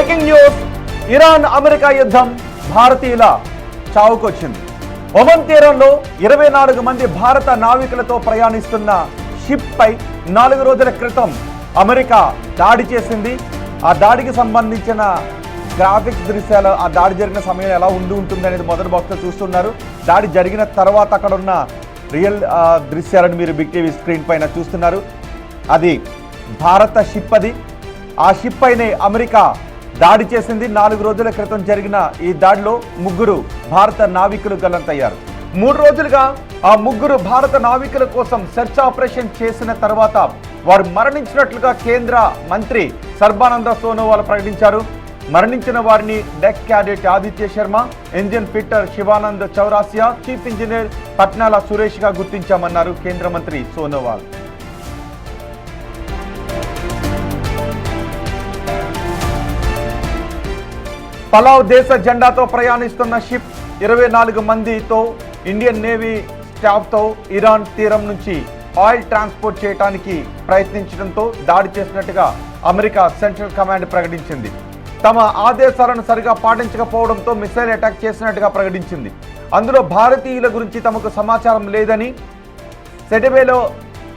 Breaking news, Iran America యుద్ధం భారతీయుల చావుకొచ్చింది. Oman తీరంలో 24 మంది భారత నావికులతో ప్రయాణిస్తున్న షిప్ పై 4 రోజుల క్రితం అమెరికా దాడి చేసింది. ఆ దాడికి సంబంధించిన గ్రాఫిక్స్ దృశ్యాలు, ఆ దాడి జరిగిన సమయం ఎలా ఉంటుంది అనేది మొదటి బాక్స్లో చూస్తున్నారు. దాడి జరిగిన తర్వాత అక్కడ ఉన్న రియల్ దృశ్యాలను మీరు బిగ్ టీవీ స్క్రీన్ పైన చూస్తున్నారు. అది భారత షిప్. ఆ షిప్ పైనే అమెరికా దాడి చేసింది. 4 రోజుల క్రితం జరిగిన ఈ దాడిలో 3 భారత నావికులు గల్లంతయ్యారు. 3 రోజులుగా ఆ 3 భారత నావికుల కోసం సెర్చ్ ఆపరేషన్ చేసిన తర్వాత వారు మరణించినట్లుగా కేంద్ర మంత్రి సర్బానంద సోనోవాల్ ప్రకటించారు. మరణించిన వారిని deck cadet Aditya Sharma, engine fitter Shivanand Chaurasia, chief engineer Patnala Suresh గా గుర్తించామన్నారు కేంద్ర మంత్రి సోనోవాల్. పలావ్ దేశ జెండాతో ప్రయాణిస్తున్న షిప్ 24 మందితో ఇండియన్ నేవీ స్టాఫ్తో ఇరాన్ తీరం నుంచి ఆయిల్ ట్రాన్స్పోర్ట్ చేయడానికి ప్రయత్నించడంతో దాడి చేసినట్టుగా అమెరికా సెంట్రల్ కమాండ్ ప్రకటించింది. తమ ఆదేశాలను సరిగా పాటించకపోవడంతో మిసైల్ అటాక్ చేసినట్టుగా ప్రకటించింది. అందులో భారతీయుల గురించి తమకు సమాచారం లేదని, సెటబేలో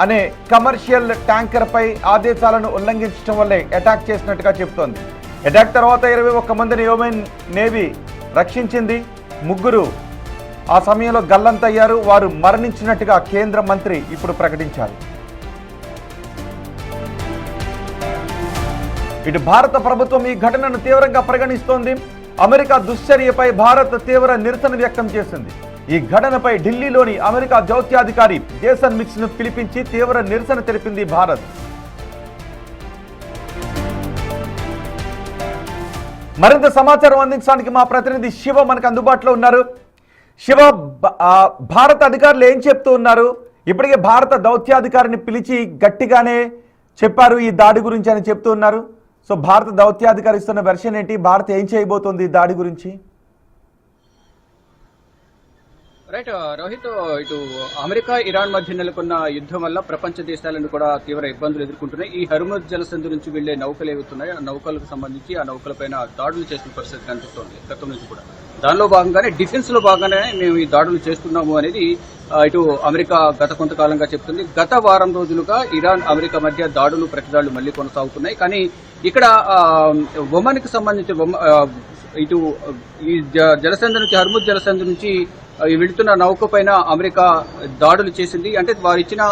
అనే కమర్షియల్ ట్యాంకర్ పై ఆదేశాలను ఉల్లంఘించడం వల్లే అటాక్ చేసినట్టుగా చెబుతోంది. అటాక్ తర్వాత 21 మందిని యెమెన్ నేవీ రక్షించింది. 3 ఆ సమయంలో గల్లంతయ్యారు. వారు మరణించినట్టుగా కేంద్ర మంత్రి ఇప్పుడు ప్రకటించారు. ఇటు భారత ప్రభుత్వం ఈ ఘటనను తీవ్రంగా పరిగణిస్తోంది. అమెరికా దుశ్చర్యపై భారత్ తీవ్ర నిరసన వ్యక్తం చేసింది. ఈ ఘటనపై ఢిల్లీలోని అమెరికా దౌత్యాధికారి జేసన్ మిక్స్ ను పిలిపించి తీవ్ర నిరసన తెలిపింది భారత్. మరింత సమాచారం అందించడానికి మా ప్రతినిధి శివ మనకు అందుబాటులో ఉన్నారు. శివ, భారత అధికారులు ఏం చెప్తూ ఉన్నారు? ఇప్పటికే భారత దౌత్యాధికారిని పిలిచి గట్టిగానే చెప్పారు ఈ దాడి గురించి అని చెప్తూ ఉన్నారు. సో భారత దౌత్యాధికారి ఇస్తున్న వెర్షన్ ఏంటి? భారత్ ఏం చేయబోతోంది ఈ దాడి గురించి? రైట్ రోహిత్, ఇటు అమెరికా ఇరాన్ మధ్య నెలకొన్న యుద్ధం వల్ల ప్రపంచ దేశాలను కూడా తీవ్ర ఇబ్బందులు ఎదుర్కొంటున్నాయి. ఈ హర్ముజ్ జలసంధి నుంచి వెళ్లే నౌకలు ఏవైతున్నాయి, ఆ నౌకలకు సంబంధించి ఆ నౌకలపైన దాడులు చేసిన పరిస్థితి కనిపిస్తోంది గతం నుంచి కూడా. దానిలో భాగంగానే డిఫెన్స్ లో భాగంగానే మేము ఈ దాడులు చేస్తున్నాము అనేది ఇటు అమెరికా గత కొంతకాలంగా చెప్తుంది. గత వారం రోజులుగా ఇరాన్ అమెరికా మధ్య దాడులు ప్రతిదాడులు మళ్లీ కొనసాగుతున్నాయి. కానీ ఇక్కడ ఒమన్ కి సంబంధించి ఇటు ఈ జలసంధి నుంచి, హర్ముజ్ జలసంధి నుంచి వెళుతున్న నౌక పైన అమెరికా దాడులు చేసింది. అంటే వారు ఇచ్చిన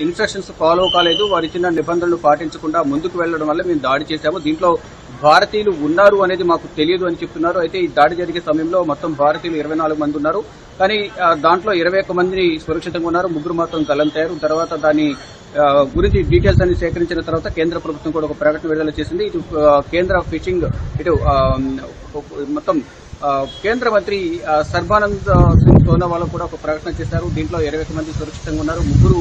ఇన్స్ట్రక్షన్స్ ఫాలో కాలేదు, వారు ఇచ్చిన నిబంధనలు పాటించకుండా ముందుకు వెళ్లడం వల్ల మేము దాడి చేశాము. దీంట్లో భారతీయులు ఉన్నారు అనేది మాకు తెలియదు అని చెప్తున్నారు. అయితే ఈ దాడి జరిగే సమయంలో మొత్తం భారతీయులు 24 మంది ఉన్నారు. కానీ దాంట్లో 21 మంది సురక్షితంగా ఉన్నారు, 3 మాత్రం గల్లంతయ్యారు. తర్వాత దాని గురించి డీటెయిల్స్ అన్ని సేకరించిన తర్వాత కేంద్ర ప్రభుత్వం కూడా ఒక ప్రకటన విడుదల చేసింది. ఇటు కేంద్ర ఫిషింగ్, ఇటు మొత్తం కేంద్ర మంత్రి సర్బానంద్ సింగ్ సోనోవాల్ కూడా ఒక ప్రకటన చేశారు. దీంట్లో 21 మంది సురక్షితంగా ఉన్నారు, 3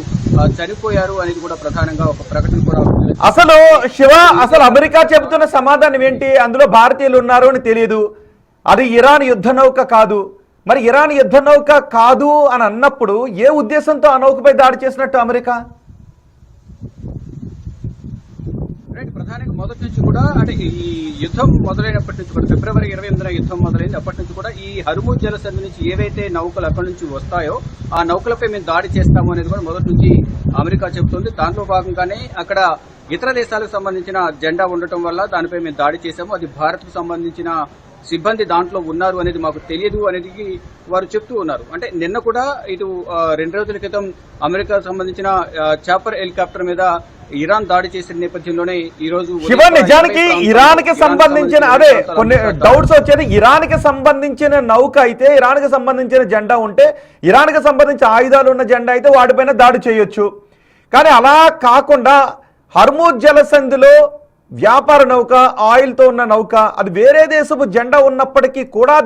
చనిపోయారు అనేది కూడా ప్రధానంగా ఒక ప్రకటన కూడా. అసలు శివ, అసలు అమెరికా చెబుతున్న సమాధానం ఏంటి? అందులో భారతీయులు ఉన్నారు అని తెలియదు, అది ఇరాన్ యుద్ధ నౌక కాదు. మరి ఇరాన్ యుద్ధ నౌక కాదు అని అన్నప్పుడు ఏ ఉద్దేశంతో ఆ నౌకపై దాడి చేసినట్టు అమెరికా? ప్రధానంగా మొదటి నుంచి కూడా, అంటే ఈ యుద్ధం మొదలైనప్పటి నుంచి కూడా, ఫిబ్రవరి 28న యుద్ధం మొదలైంది. అప్పటి నుంచి కూడా ఈ హర్ముజ్ జలసంధి నుంచి ఏవైతే నౌకలు అక్కడి నుంచి వస్తాయో ఆ నౌకలపై మేము దాడి చేస్తాము అనేది కూడా మొదటి నుంచి అమెరికా చెబుతోంది. దాంట్లో భాగంగానే అక్కడ ఇతర దేశాలకు సంబంధించిన జెండా ఉండటం వల్ల దానిపై మేము దాడి చేశాము. అది భారత్ కు సంబంధించిన సిబ్బంది దాంట్లో ఉన్నారు అనేది మాకు తెలియదు అనేది వారు చెప్తూ ఉన్నారు. అంటే నిన్న కూడా ఇటు 2 రోజుల క్రితం అమెరికాకు సంబంధించిన చాపర్ హెలికాప్టర్ మీద ఇరాన్ దాడి చేసిన నేపథ్యంలోనే ఈ రోజు నిజానికి ఇరాన్ కి సంబంధించిన కొన్ని డౌట్స్ వచ్చేది. ఇరాన్ కి సంబంధించిన నౌక అయితే, ఇరాన్ కి సంబంధించిన జెండా ఉంటే, ఇరాన్ కి సంబంధించిన ఆయుధాలు ఉన్న జెండా అయితే వాటిపైన దాడి చేయొచ్చు. కానీ అలా కాకుండా హర్ముజ్ జలసంధిలో వ్యాపార నౌక, ఆయిల్తో ఉన్న నౌక, అది వేరే దేశపు జెండా ఉన్నప్పటికీ కూడా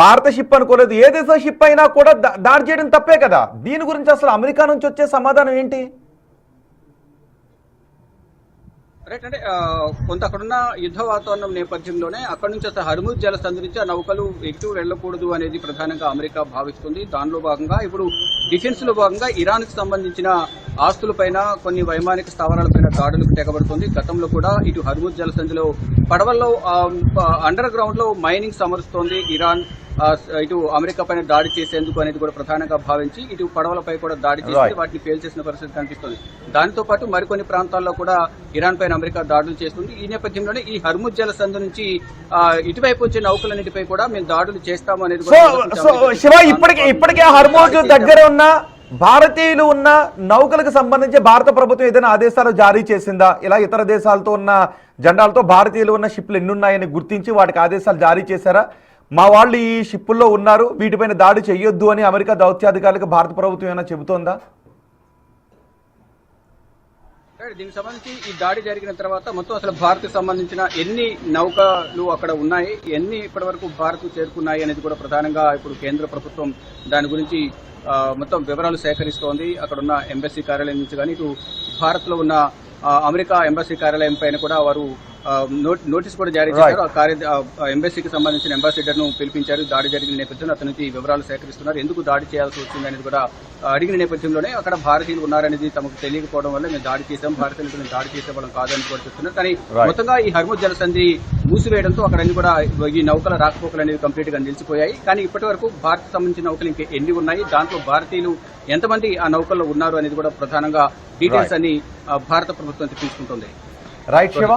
భారత షిప్ అనుకోలేదు, ఏ దేశ షిప్ అయినా కూడా దాడి చేయడం తప్పే కదా. దీని గురించి అసలు అమెరికా నుంచి వచ్చే సమాధానం ఏంటి? రైట్, అంటే కొంత అక్కడున్న యుద్ధ వాతావరణం నేపథ్యంలోనే అక్కడి నుంచి అసలు హర్ముజ్ జలసంధి నుంచి ఆ నౌకలు ఎటు వెళ్లకూడదు అనేది ప్రధానంగా అమెరికా భావిస్తుంది. దానిలో భాగంగా ఇప్పుడు డిఫెన్స్ లో భాగంగా ఇరాన్ కి సంబంధించిన ఆస్తులపైన కొన్ని వైమానిక స్థావరాలపైన దాడులకు తెగబడుతుంది. గతంలో కూడా ఇటు హర్ముజ్ జలసంధిలో పడవల్లో అండర్ గ్రౌండ్ లో మైనింగ్ సమరుస్తోంది ఇరాన్. ఇటు అమెరికా పైన దాడి చేసేందుకు అనేది కూడా ప్రధానంగా భావించి ఇటు పడవలపై కూడా దాడి చేసి వాటిని పేల్చేసిన పరిస్థితి కనిపిస్తుంది. దానితో పాటు మరికొన్ని ప్రాంతాల్లో కూడా ఇరాన్ పైన అమెరికా దాడులు చేస్తుంది. ఈ నేపథ్యంలోనే ఈ హర్ముజ్ జలసంధి నుంచి ఇటువైపు వచ్చే నౌకలన్నిటిపై కూడా మేము దాడులు చేస్తాము అనేది శివ ఇప్పటికే హర్ముజ్ దగ్గర ఉన్న భారతీయులు ఉన్న నౌకలకు సంబంధించి భారత ప్రభుత్వం ఏదైనా ఆదేశాలు జారీ చేసిందా? ఇలా ఇతర దేశాలతో ఉన్న జెండాలతో భారతీయులు ఉన్న షిప్లు ఎన్నున్నాయని గుర్తించి వాటికి ఆదేశాలు జారీ చేశారా? మా వాళ్ళు ఈ షిప్పుల్లో ఉన్నారు, వీటిపైన దాడి చేయొద్దు అని అమెరికా దౌత్యాధికారులకు భారత ప్రభుత్వం ఏమైనా చెబుతోందా? దీనికి సంబంధించి ఈ దాడి జరిగిన తర్వాత మొత్తం అసలు భారత్ కు సంబంధించిన ఎన్ని నౌకలు అక్కడ ఉన్నాయి, ఎన్ని ఇప్పటి వరకు భారత్ చేరుకున్నాయి అనేది కూడా ప్రధానంగా ఇప్పుడు కేంద్ర ప్రభుత్వం దాని గురించి మొత్తం వివరాలు సేకరిస్తోంది. అక్కడ ఉన్న ఎంబసీ కార్యాలయం నుంచి కానీ ఇటు భారత్ లో ఉన్న అమెరికా ఎంబసీ కార్యాలయం పైన కూడా వారు నోటీస్ కూడా జారీ చేశారు. ఎంబసీకి సంబంధించిన అంబాసిడర్ ను పిలిపించారు. దాడి జరిగిన నేపథ్యంలో అతని నుంచి వివరాలు సేకరిస్తున్నారు. ఎందుకు దాడి చేయాల్సి వచ్చింది అనేది కూడా అడిగిన నేపథ్యంలోనే అక్కడ భారతీయులు ఉన్నారనేది తమకు తెలియకపోవడం వల్ల మేము దాడి చేశాం, భారతీయులు దాడి చేసేవాళ్ళం కాదని కూడా చెప్తున్నారు. కానీ మొత్తంగా ఈ హర్ముజ్ జలసంధి మూసివేయడంతో అక్కడ అన్ని కూడా ఈ నౌకల రాకపోకలు అనేది కంప్లీట్ గా నిలిచిపోయాయి. కానీ ఇప్పటి వరకు భారత్ సంబంధించిన నౌకలు ఇంకా ఎన్ని ఉన్నాయి, దాంట్లో భారతీయులు ఎంతమంది ఆ నౌకల్లో ఉన్నారు అనేది కూడా ప్రధానంగా డీటెయిల్స్ అన్ని భారత ప్రభుత్వం తీసుకుంటుంది. రైట్ శివ.